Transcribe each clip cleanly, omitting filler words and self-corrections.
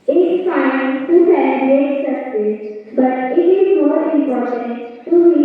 It's fine to celebrate success, but it is more important to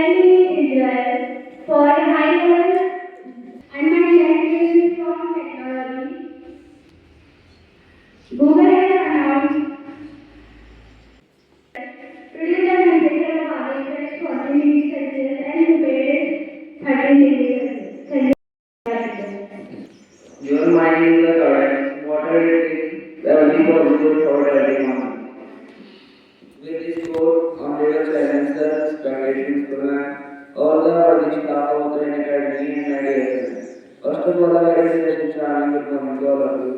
me Israel for high level and my graduation from technology. Google has announced today the temperature of our is 40 degrees Celsius and today is 13 degrees Celsius. Your mind is the current. Water is the only possible for every morning. With this quote on data science, the speculations program, all the early staff of the academy and ideas. First of all, I would say that charming good morning to all of you.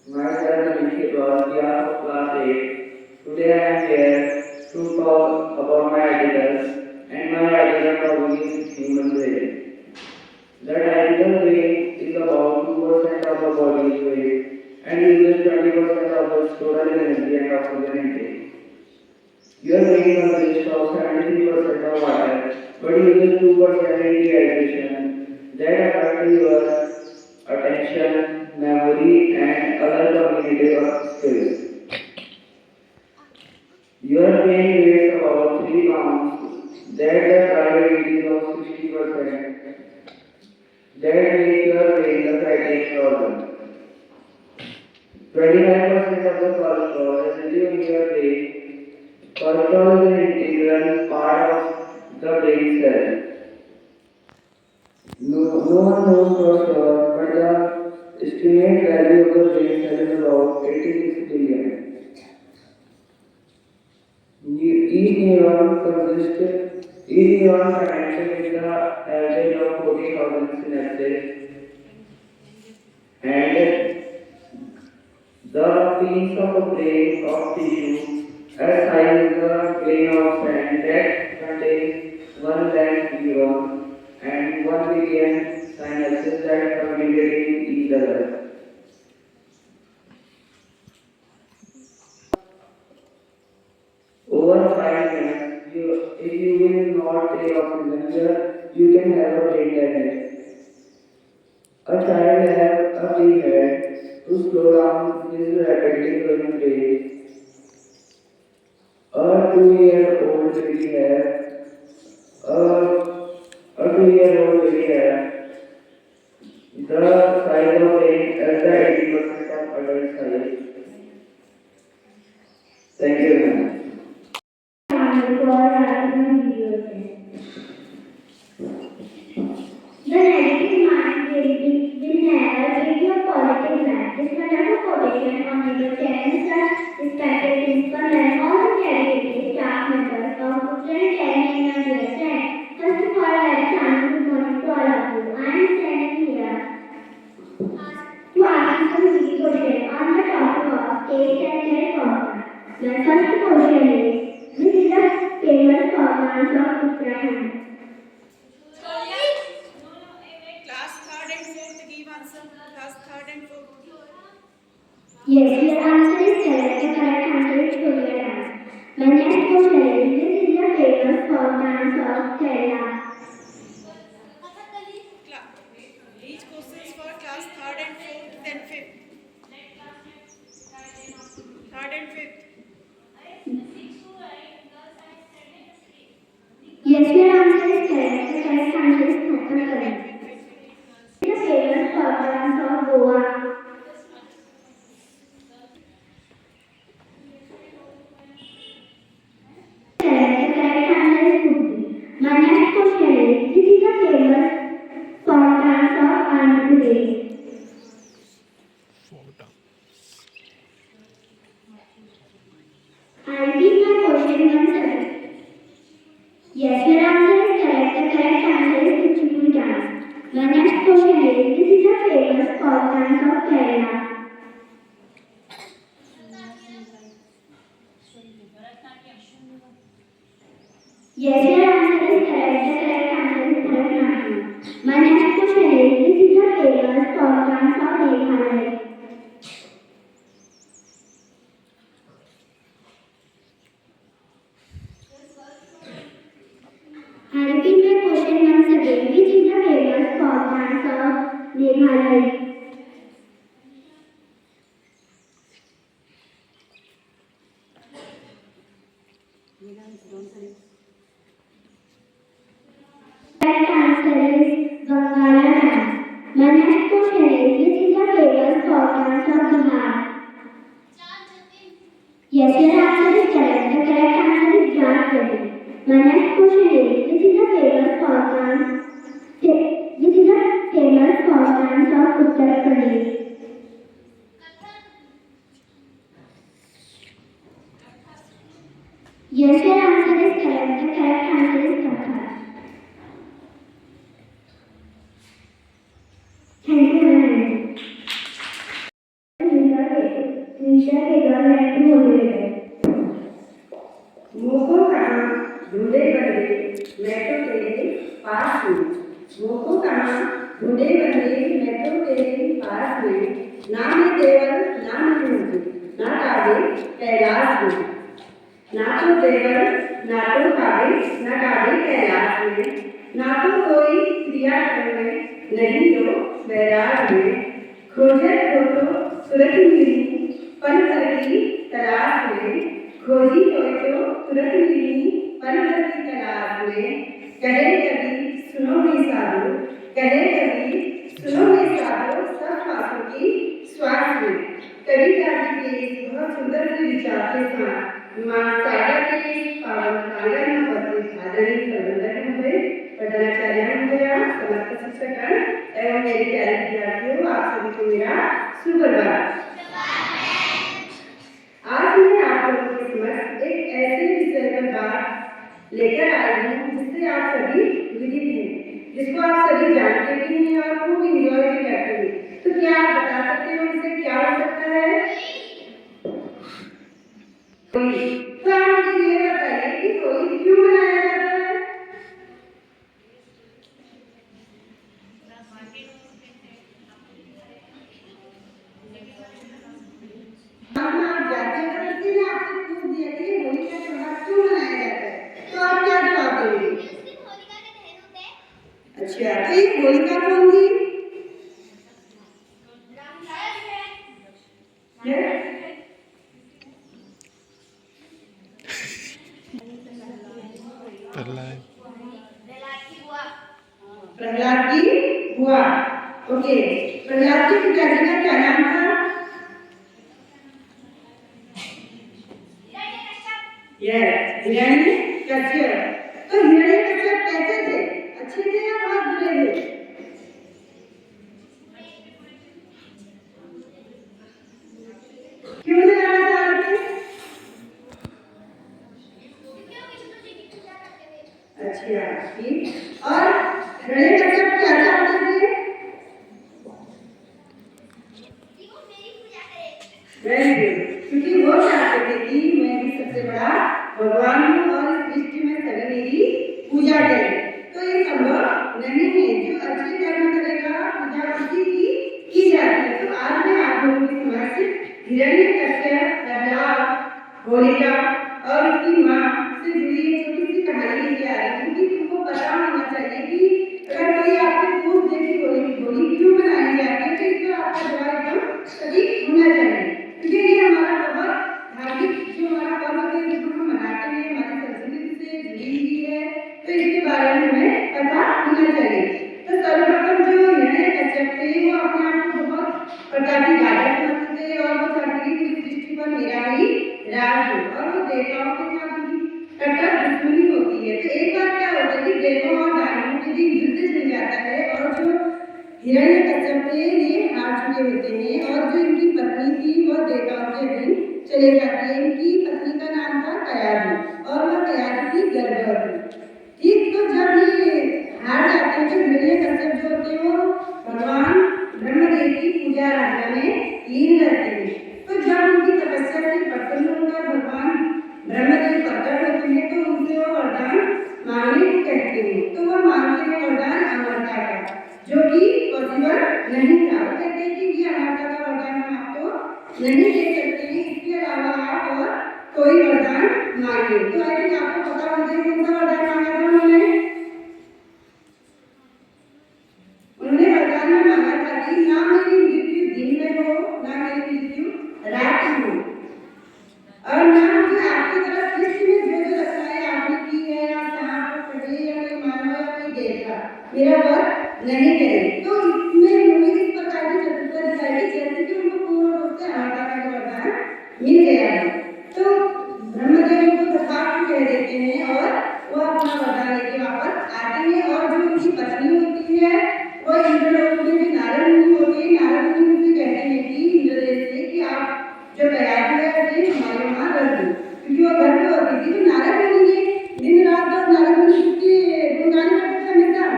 Myself, Manish Kipral, we are of class 8. Today I am here to talk about my ideas, and my ideal topic is human brain. That ideal brain is about 2% of the body's weight and uses 20% of the total energy and oxygen intake. Your brain consists of 73% of water, but uses 2% in dehydration. That affects your attention, memory, and other cognitive skills. Your brain weighs about 3 pounds. That the target is of 60%. That makes your brain the fattiest organ. 25% of the cholesterol residue in your brain. Cholesterol is an integral part of the brain cell. No one knows for sure, but the estimated value of the brain cell is about 86 billion. Each neuron connected with the average of 40,000 synapses, and the piece of a brain of tissue as size as a grain of sand that contains one lakh neuron and 1 billion synapses that communicate with each other. Over 5 minutes, if you will not take oxygen, you can have a brain damage. A child has a big head to slow down his rapidly growing brain. A 2-year-old baby has a 2-year-old baby has the size of brain as the 80% of adult size. Thank you very much. The negative mind will never give you a positive life. This wonderful quotation on your channel such respected principal and all the dedicated staff members of Uttarakhand Academy and dear friends. First of all, I am Chanu. Good morning to all of you. I am standing here to ask you some easy questions on the topic of taste and taste organ. The first question is, which is the famous organs of Uttarakhand? Yes, your answer is correct. The correct answer is Korea dance. My next question is, which is the famous folk dance of Kerala? Each question is for class 3rd and 4th, then 5th. 3rd and 5th. Yes, your answer is correct. The correct answer is Kathakali. The famous folk dance of Goa. Correct. The correct answer is Kutti. My next question is, which is the famous folk dance of Andhra Pradesh? I repeat my question once again. Yes, your answer is correct. The correct answer is Kuchipudi dance. My next question is, this is a famous folk dance of Kerala. Yes, your answer is correct. The correct answer is Bharatanatyam. My next question is, this is a famous folk dance of Meghalaya. I repeat my question once again, which is the famous folk dance of Meghalaya? Isha के घर में ढूंढ गए। मोको कहाँ ढूंढे बंदे मैं तो तेरे पास हूँ। मोको कहाँ ढूंढे बंदे मैं तो तेरे पास हूँ। ना मैं देवल ना मैं मुझे ना काबे कैलाश में। ना तो देवल ना तो काबे ना काबे कैलाश में। ना तो कोई क्रिया करने नहीं जो बैराग में। खोजे खोजो तुरंत मिली पल भर की तलाश में। खोजी खोई तो तुरंत मिली पल भर की तलाश में। कहे कभी सुनो मेरी साधु कहे कभी सुनो मेरी साधु सब श्वासों की श्वास में। कविता जी के बहुत सुंदर से विचार के साथ मां सागर के पावन प्रांगण में उपस्थित आदरणीय प्रबंधक महोदय, प्रधानाचार्य महोदय, समस्त शिक्षकगण एवं मेरे प्यारे विद्यार्थियों, आप सभी को मेरा सुप्रभात। आज मैं आप लोगों के समक्ष एक ऐसे विषय पर बात लेकर आई हूँ जिससे आप सभी विदित हैं, जिसको आप सभी जानते भी हैं और खूब इंजॉय भी करते हैं। तो क्या आप बता सकते हो इससे क्या हो सकता है? होली। तो आप मुझे ये बताइए कि होली क्यों मनाया जाता है? आप जानते हैं तो इसलिए आपसे पूछ दिया कि होली का त्योहार क्यों मनाया जाता है, तो आप क्या जवाब देंगे? अच्छा, तो ये होलिका कौन थी? प्रहलाद की बुआ। ओके, प्रहलाद के पिताजी का क्या नाम था? हिरण्यकश्यप। तो हिरण्यकश्यप कैसे थे? अच्छे थे या बहुत बुरे थे? क्यों जलाना चाह रहे थे? अच्छा, ठीक। और हिरण्यकश्यप क्या चाहते थे? वेरी गुड, क्योंकि वो चाहते थे कि मैं भी सबसे बड़ा भगवान हूँ और इस सृष्टि में सभी मेरी पूजा करें। तो ये संभव नहीं है, जो अच्छे कर्म करेगा पूजा उसी की जाती है। तो आज मैं आप लोगों के समक्ष हिरण्यकश्यप, प्रहलाद, होलिका और उसकी माँ से जुड़ी एक छोटी सी कहानी लेके आ रही हूँ कि तुमको पता होना चाहिए कि अगर कोई आपसे पूछ दे कि होली क्यों मनाई जाती है तो इस पर आपका जवाब एकदम सटीक होना चाहिए, क्योंकि ये हमारा बहुत धार्मिक जो हमारा पर्व है जिसको हम मनाते हैं, हमारी संस्कृति से जुड़ी हुई है, तो इसके बारे में हमें पता होना चाहिए। तो सर्वप्रथम जो हिरण्यकश्यप थे वो अपने आप को बहुत प्रकार की राजा समझते थे और वो चाहते थे कि सृष्टि पर मेरा ही राज हो और वो देवताओं के साथ उनकी कट्टर दुश्मनी होती है। तो एक बार क्या होता है कि देवों और दानवों के बीच युद्ध छिड़ जाता है और जो हिरण्यकश्यप थे ये हार चुके होते हैं और जो इनकी पत्नी थी वह देवताओं के अधीन चले जाती है। इनकी पत्नी का नाम था कयाधु और वह कयाधु की गर्भवती। ठीक, तो जब ये हार जाते हैं तो हिरण्यकश्यप जो होते हैं वो भगवान ब्रह्मदेव की पूजा आराधना में लीन रहते हैं। तो जब उनकी तपस्या से प्रसन्न होकर भगवान ब्रह्मदेव प्रकट होते हैं तो उनसे वो वरदान मांगने को कहते हैं। तो वह मांगते हैं वरदान अमरता का, जो कि पॉसिबल नहीं था। वो कहते हैं कि ये अमरता का वरदान हम आपको नहीं दे सकते हैं, इसके अलावा आप और कोई वरदान मांगे। तो आई थिंक आपको पता होना चाहिए कौन सा वरदान मांगा था उन्होंने। उन्होंने वरदान में मांगा था कि ना मेरी मृत्यु दिन में हो ना मेरी मृत्यु रात में हो और ना मुझे आपकी तरफ सृष्टि में जो जो रचनाएं आपने की है या सांप कटे या कोई मानव या कोई देवता मेरा वध नहीं करे। तो इसमें उन्होंने इस प्रकार की चतुरता दिखाई कि जैसे कि उनको पूर्ण रूप से अमरता का वरदान मिल गया है। तो ब्रह्मदेव उनको तथास्तु कह देते हैं और वह अपना वरदान लेके वापस आते हैं और जो उनकी पत्नी होती है वह इंद्रलोक में भी नारद मुनि होते हैं। नारद मुनि उनसे कहते हैं कि इंद्रदेव से कि आप जो कयाधु है उसे हमारे वहाँ रख दो, क्योंकि वो गर्भवती थी। तो नारद मुनि ने दिन रात तो नारद मुनि उसके गुणगान करते थे हमेशा।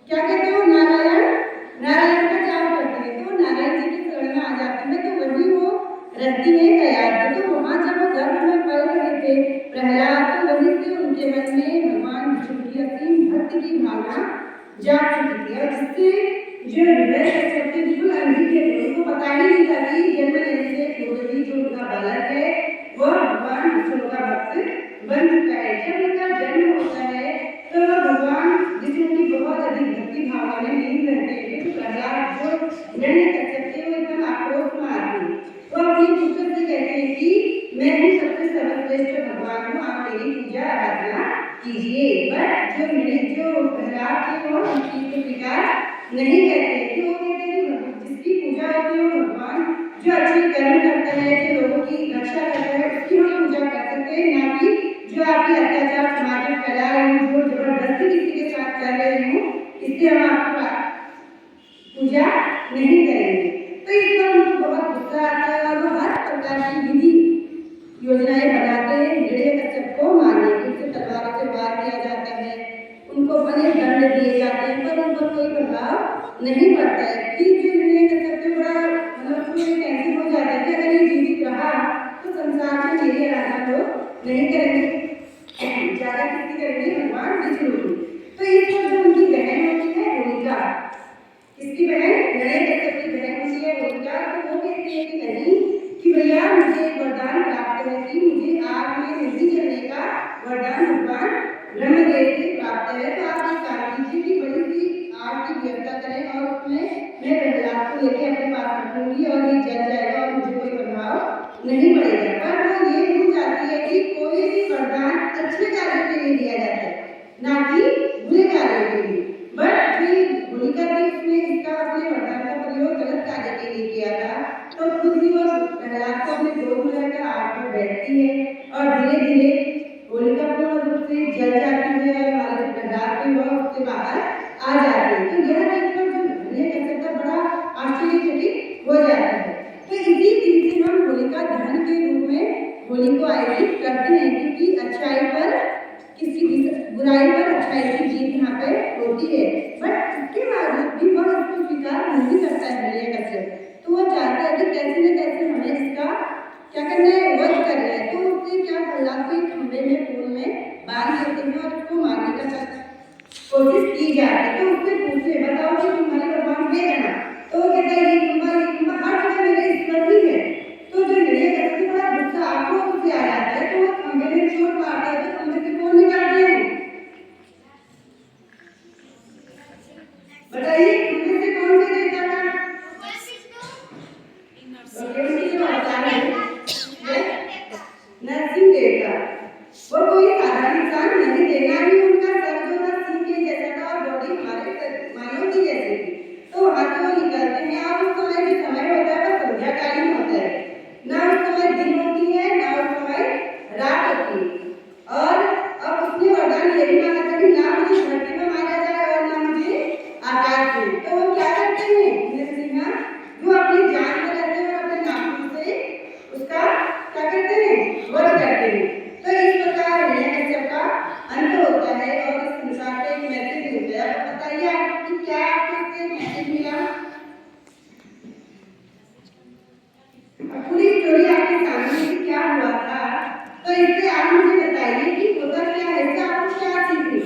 क्या कहते हो? नारायण नारायण का जाप करते हैं। तो नारायण जी की शरण में आ जाते हैं। जा चुकी थी और जिससे जो हृदय कश्यप थे बिल्कुल अंधी थे, उनको पता ही नहीं था कि जन्म लेने से पूर्व ही जो उनका बालक है वह भगवान विष्णु का भक्त बन चुका है। जब उनका जन्म होता है तो भगवान विष्णु की बहुत अधिक भक्ति भावना में लीन रहते हैं। तो प्रहलाद जो हिरण्यकश्यप थे वो एकदम आक्रोश में आते हैं। वो अपनी पुत्र से कहते हैं कि मैं ही सबसे सर्वश्रेष्ठ भगवान हूँ, आप मेरी पूजा आराधना कीजिए। बट जो प्रहलाद थे वो इस चीज को स्वीकार नहीं कहते कि वो कहते हैं कि जिसकी पूजा होती है वो भगवान जो अच्छे कर्म करता है, जो लोगों की रक्षा करता है, उसकी हम पूजा कर सकते हैं, ना कि जो आपकी अत्याचार समाज में फैला रहे हूँ, जो जबरदस्ती किसी के साथ कर रहे हूँ, इससे हम आपकी पूजा नहीं करेंगे। तो इस पर उनको बहुत गुस्सा आता है और वो हर प्रकार की विधि योजनाएं बनाते हैं हिरण्यकश्यप को मारने की। उसे तलवारों से वार किया जाता है, उनको बड़े दंड दिए जाते हैं, पर उन पर कोई प्रभाव नहीं पड़ता है। फिर जो हिरण्यकश्यप पे बड़ा मतलब टेंशन हो जाता है कि अगर ये जीवित रहा तो संसार में मेरी आराधना लोग नहीं करेंगे, ज्यादा किसी करेंगे भगवान विष्णु की। तो इस पर जो उनकी बहन होती है होलिका, इसकी बहन हिरण्यकश्यप की बहन होती है होलिका, तो वो कहती है कि नहीं कि भैया मुझे एक वरदान प्राप्त है कि मुझे आग में नहीं जलने का वरदान भगवान ब्रह्मदेव से प्राप्त है। तो आप एक काम कीजिए कि बड़ी सी आग की व्यवस्था करें और उसमें मैं प्रहलाद को लेके अपने पास रखूंगी और ये जल जाएगा और मुझे कोई प्रभाव नहीं पड़ेगा। पर वो ये भूल जाती है कि कोई भी वरदान अच्छे कार्य के लिए दिया जाता है, ना कि बुरे कार्य के लिए। बट जो होलिका थी उसने इसका अपने वरदान का प्रयोग गलत कार्य के लिए किया था। तो खुद ही वो प्रहलाद को अपने गोद में लेकर आग पर बैठती है और धीरे धीरे होलिका पूर्ण रूप से जल जाती है और हमारे प्रहलाद भी वह उससे बाहर आ जाते हैं। तो यह देखकर जो हिरण्यकश्यप का बड़ा आश्चर्यचकित हो जाता है। तो इसी दिन से हम होलिका दहन के रूप में होली को आयोजित करते हैं, क्योंकि अच्छाई पर किसी बुराई पर अच्छाई की जीत यहाँ पे होती है। बट इसके बावजूद भी वह इसको स्वीकार नहीं करता है हिरण्यकश्यप। तो वो चाहता है कि कैसे न कैसे हमें इसका क्या करना है, वध करना है। तो उससे क्या प्रहलाद को एक खंभे में फूल में बांध देते हैं और उसको मारने का कोशिश की जाती है। तो उससे पूछे बताओ कि तुम्हारे भगवान है ना? तो वो कहता है ये खंभा हर जगह मेरे ईश्वर ही है। तो जो हिरण्यकश्यप बड़ा गुस्सा आक्रोश से आ जाता है, तो वो खंभे में चोट मारता है। तो खंभे से कौन निकालते हैं बताइए? खंभे से कौन से देवता का? नरसिंह देवता। वो कोई साधारण इंसान नहीं थे, ना ही उनका सर जो था सिंह के जैसा था और बॉडी हमारे मानव की जैसी थी। तो वहां से वो निकलते हैं और उस समय जो समय होता है वो संध्याकालीन होता है, ना उस समय दिन होती है ना उस समय रात होती है। और अब उसने वरदान ये भी मांगा था कि ना मुझे धरती में मारा जाए और ना मुझे आकाश में। तो वो क्या करते हैं नरसिंह, जो अपनी जान में रहते हैं और अपने नाखून से उसका क्या करते हैं, वध करते हैं। तो इस प्रकार हिरण्यकश्यप का अंत होता है और इस संसार पे एक मैसेज मिलता है। अब बताइए आपको कि क्या आपको इससे मैसेज मिला? अब पूरी स्टोरी आपके सामने कि क्या हुआ था, तो इससे आप मुझे बताइए कि होता क्या है, इससे आपको क्या सीखी?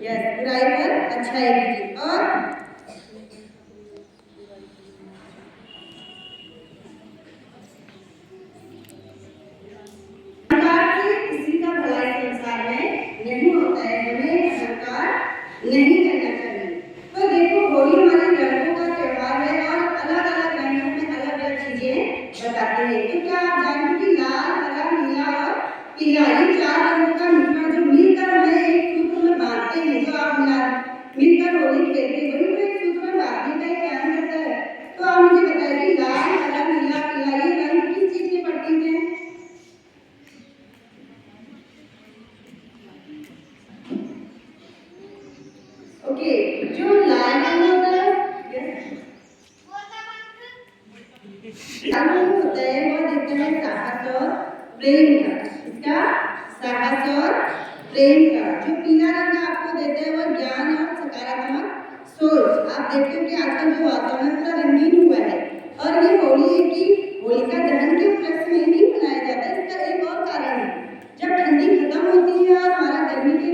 यस, बुराई पर अच्छाई की जीत। और किसी का भलाई संसार में नहीं होता है, हमें अहंकार नहीं करना चाहिए। तो देखो होली हमारे रंगों का त्योहार है और अलग अलग रंगों में अलग अलग चीजें बताते हैं। तो क्या आप जानते हो कि लाल, हरा, नीला और पीला ये चार रंगों का मिश्रण जो मिलकर हमें एक सूत्र में बांधते हैं, जो आप मिलकर होली खेलते हैं वही तो एक सूत्र में बांधने का ही काम करता है। तो आप मुझे बताइए कि लाल, हरा, नीला, पीला ये रंग किस चीज के प्रतीक हैं? ओके, जो लाल रंग होता है लाल रंग होता है वो देखते हैं साहस और प्रेम का, इसका साहस और प्रेम का। जो पीला रंग आपको देते हैं वो ज्ञान और सकारात्मक सोच। आप देखते हो कि आजकल जो वातावरण पूरा रंगीन हुआ है और ये होली है कि होलिका दहन के उपलक्ष्य में नहीं मनाया जाता है। इसका एक और कारण है, जब ठंडी खत्म होती है और हमारा गर्मी के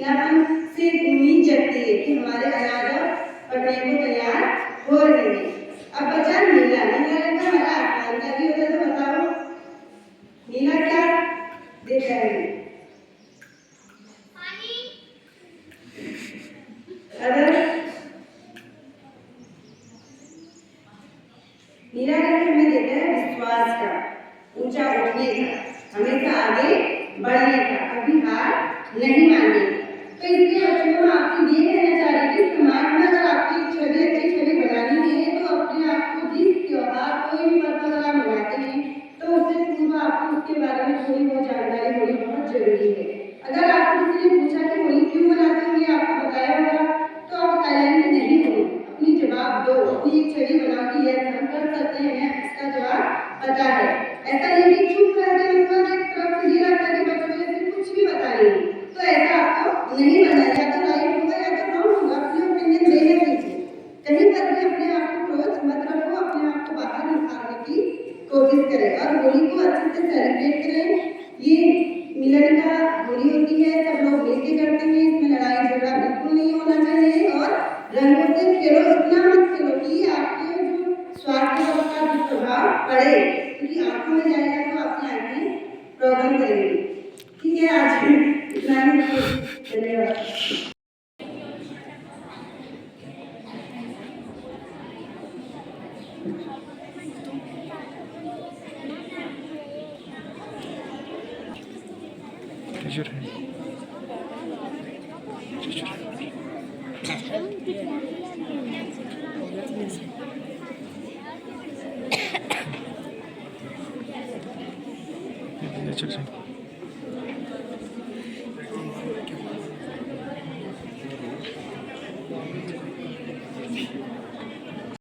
नीलापन से उम्मीद जगती है कि हमारे अनाज पकने को तैयार हो रहे हैं। अब बचा नीला, नीला रंग का हमारा आसमान का भी होता है, तो बताओ नीला क्या देख रहा है? अगर नीला रंग हमें देता है विश्वास का, ऊंचा उठने का, हमेशा आगे बढ़ने का, कभी हार नहीं मानने का। तो इसलिए बच्चों को आपसे ये कहना चाह रही कि समाज में अगर आपकी छवि अच्छी छवि बनानी है तो अपने आप को जिस त्योहार कोई भी पर्व अगर आप मनाते हैं तो उससे पूर्व आपको उसके बारे में थोड़ी बहुत जानकारी होनी बहुत जरूरी है। अगर आपको किसी ने पूछा कि होली क्यों मनाते हो, ये आपको बताया होगा, तो आप साइलेंट नहीं हो, अपनी जवाब दो, अपनी एक छवि बनाओ कि यह हम कर सकते हैं, इसका जवाब पता है। ऐसा नहीं कि चुप रहते मतलब एक तरफ से ये लगता है कि बच्चों जैसे कुछ भी बता रही है, तो ऐसा आपको नहीं